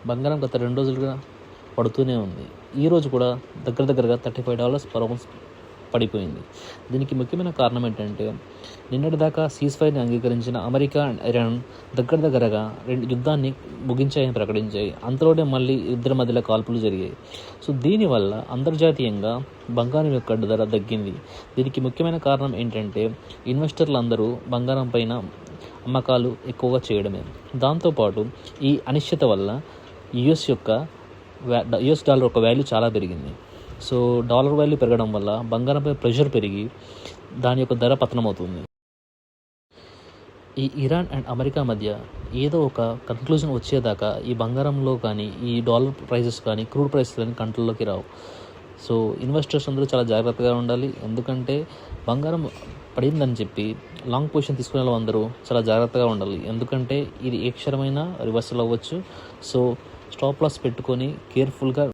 బంగారం గత 2 రోజులుగా పడుతూనే ఉంది. ఈరోజు కూడా దగ్గరగా $35 పర్ ఔన్స్ పడిపోయింది. దీనికి ముఖ్యమైన కారణం ఏంటంటే, నిన్నటిదాకా సీజ్‌ఫైర్‌ని అంగీకరించిన అమెరికా అండ్ ఇరాన్ దగ్గరగా యుద్ధాన్ని ముగించాయని ప్రకటించాయి. అంతలోనే మళ్ళీ ఇద్దరి మధ్యలో కాల్పులు జరిగాయి. సో దీనివల్ల అంతర్జాతీయంగా బంగారం యొక్క ధర తగ్గింది. దీనికి ముఖ్యమైన కారణం ఏంటంటే, ఇన్వెస్టర్లందరూ బంగారం పైన అమ్మకాలు ఎక్కువగా చేయడమే. దాంతోపాటు ఈ అనిశ్చిత వల్ల యుఎస్ డాలర్ యొక్క వాల్యూ చాలా పెరిగింది. సో డాలర్ వాల్యూ పెరగడం వల్ల బంగారంపై ప్రెషర్ పెరిగి దాని యొక్క ధర పతనమవుతుంది. ఈ ఇరాన్ అండ్ అమెరికా మధ్య ఏదో ఒక కన్క్లూజన్ వచ్చేదాకా ఈ బంగారంలో కానీ, ఈ డాలర్ ప్రైసెస్ కానీ, క్రూడ్ ప్రైసెస్ కానీ కంట్రోల్లోకి రావు. సో ఇన్వెస్టర్స్ అందరూ చాలా జాగ్రత్తగా ఉండాలి. ఎందుకంటే బంగారం పడిందని చెప్పి లాంగ్ పొజిషన్ తీసుకునే వాళ్ళందరూ చాలా జాగ్రత్తగా ఉండాలి. ఎందుకంటే ఇది ఏ క్షణమైనా రివర్సల్ అవ్వచ్చు. సో స్టాప్ లాస్ పెట్టుకొని కేర్ఫుల్గా